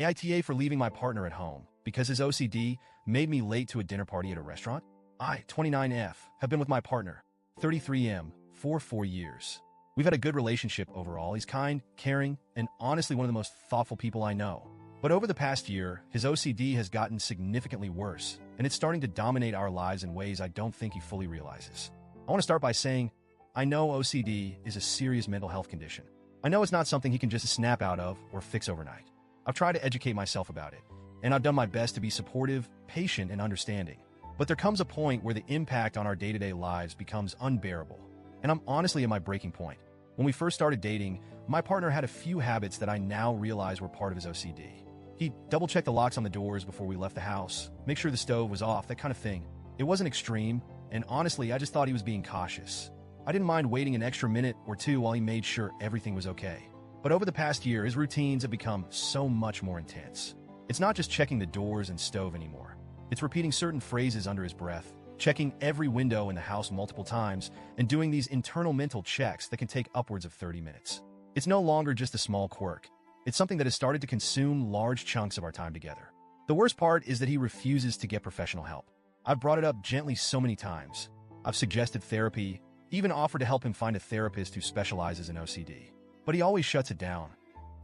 AITA for leaving my partner at home because his OCD made me late to a dinner party at a restaurant. I, 29F, have been with my partner, 33M, for 4 years. We've had a good relationship overall. He's kind, caring, and honestly one of the most thoughtful people I know. But over the past year, his OCD has gotten significantly worse, and it's starting to dominate our lives in ways I don't think he fully realizes. I want to start by saying, I know OCD is a serious mental health condition. I know it's not something he can just snap out of or fix overnight. I've tried to educate myself about it, and I've done my best to be supportive, patient, and understanding. But there comes a point where the impact on our day-to-day lives becomes unbearable, and I'm honestly at my breaking point. When we first started dating, my partner had a few habits that I now realize were part of his OCD. He'd double-check the locks on the doors before we left the house, make sure the stove was off, that kind of thing. It wasn't extreme, and honestly, I just thought he was being cautious. I didn't mind waiting an extra minute or two while he made sure everything was okay. But over the past year, his routines have become so much more intense. It's not just checking the doors and stove anymore. It's repeating certain phrases under his breath, checking every window in the house multiple times, and doing these internal mental checks that can take upwards of 30 minutes. It's no longer just a small quirk. It's something that has started to consume large chunks of our time together. The worst part is that he refuses to get professional help. I've brought it up gently so many times. I've suggested therapy, even offered to help him find a therapist who specializes in OCD. But he always shuts it down.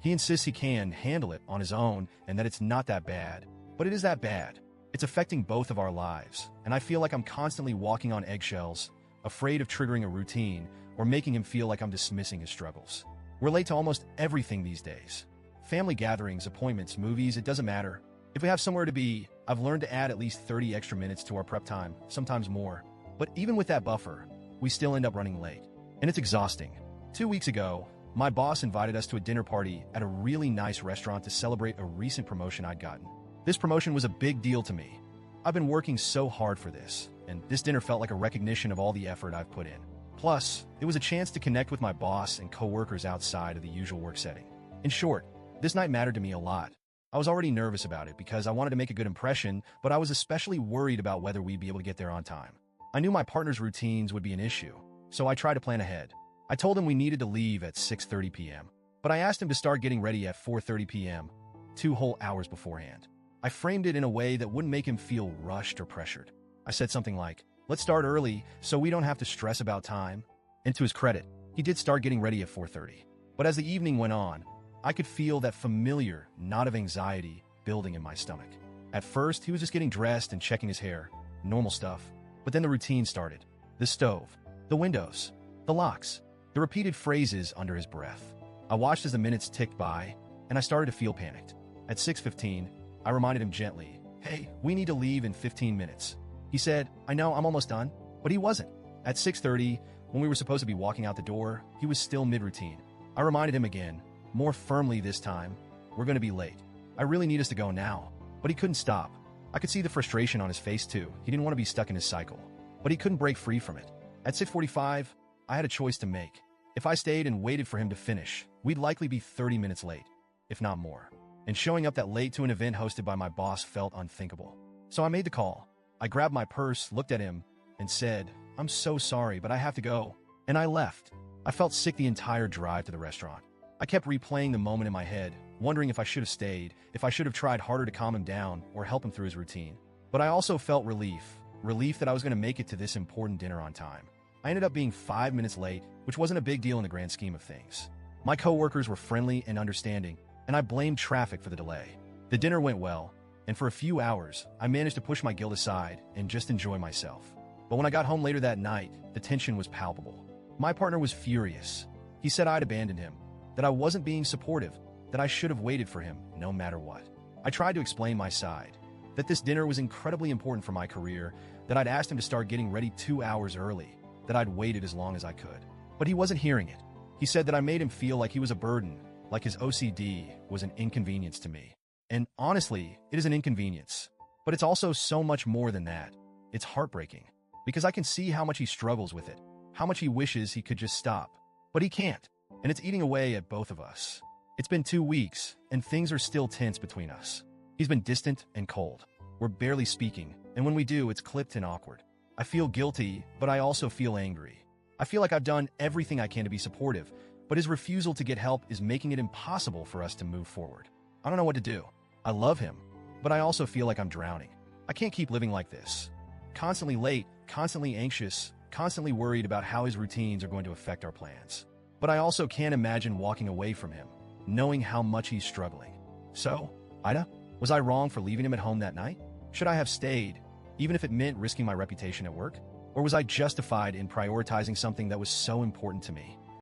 He insists he can handle it on his own and that it's not that bad. But it is that bad. It's affecting both of our lives, and I feel like I'm constantly walking on eggshells, afraid of triggering a routine or making him feel like I'm dismissing his struggles. We're late to almost everything these days. Family gatherings, appointments, movies, it doesn't matter. If we have somewhere to be, I've learned to add at least 30 extra minutes to our prep time, sometimes more. But even with that buffer, we still end up running late. And it's exhausting. 2 weeks ago, my boss invited us to a dinner party at a really nice restaurant to celebrate a recent promotion I'd gotten. This promotion was a big deal to me. I've been working so hard for this, and this dinner felt like a recognition of all the effort I've put in. Plus, it was a chance to connect with my boss and coworkers outside of the usual work setting. In short, this night mattered to me a lot. I was already nervous about it because I wanted to make a good impression, but I was especially worried about whether we'd be able to get there on time. I knew my partner's routines would be an issue, so I tried to plan ahead. I told him we needed to leave at 6:30 p.m., but I asked him to start getting ready at 4:30 p.m., 2 whole hours beforehand. I framed it in a way that wouldn't make him feel rushed or pressured. I said something like, let's start early so we don't have to stress about time. And to his credit, he did start getting ready at 4:30. But as the evening went on, I could feel that familiar knot of anxiety building in my stomach. At first, he was just getting dressed and checking his hair, normal stuff. But then the routine started. The stove, the windows, the locks, the repeated phrases under his breath. I watched as the minutes ticked by, and I started to feel panicked. At 6:15, I reminded him gently, hey, we need to leave in 15 minutes. He said, I know, I'm almost done. But he wasn't. At 6:30, when we were supposed to be walking out the door, he was still mid-routine. I reminded him again, more firmly this time, we're going to be late. I really need us to go now. But he couldn't stop. I could see the frustration on his face too. He didn't want to be stuck in his cycle. But he couldn't break free from it. At 6:45, I had a choice to make. If I stayed and waited for him to finish, we'd likely be 30 minutes late, if not more. And showing up that late to an event hosted by my boss felt unthinkable. So I made the call. I grabbed my purse, looked at him, and said, I'm so sorry, but I have to go. And I left. I felt sick the entire drive to the restaurant. I kept replaying the moment in my head, wondering if I should have stayed, if I should have tried harder to calm him down or help him through his routine. But I also felt relief that I was going to make it to this important dinner on time. I ended up being 5 minutes late, which wasn't a big deal in the grand scheme of things. My coworkers were friendly and understanding, and I blamed traffic for the delay. The dinner went well, and for a few hours, I managed to push my guilt aside and just enjoy myself. But when I got home later that night, the tension was palpable. My partner was furious. He said I'd abandoned him, that I wasn't being supportive, that I should have waited for him no matter what. I tried to explain my side, that this dinner was incredibly important for my career, that I'd asked him to start getting ready 2 hours early, that I'd waited as long as I could. But he wasn't hearing it. He said that I made him feel like he was a burden, like his OCD was an inconvenience to me. And honestly, it is an inconvenience. But it's also so much more than that. It's heartbreaking, because I can see how much he struggles with it, how much he wishes he could just stop. But he can't, and it's eating away at both of us. It's been 2 weeks, and things are still tense between us. He's been distant and cold. We're barely speaking, and when we do, it's clipped and awkward. I feel guilty, but I also feel angry. I feel like I've done everything I can to be supportive, but his refusal to get help is making it impossible for us to move forward. I don't know what to do. I love him, but I also feel like I'm drowning. I can't keep living like this. Constantly late, constantly anxious, constantly worried about how his routines are going to affect our plans. But I also can't imagine walking away from him, knowing how much he's struggling. So, Ida, was I wrong for leaving him at home that night? Should I have stayed, even if it meant risking my reputation at work? Or was I justified in prioritizing something that was so important to me?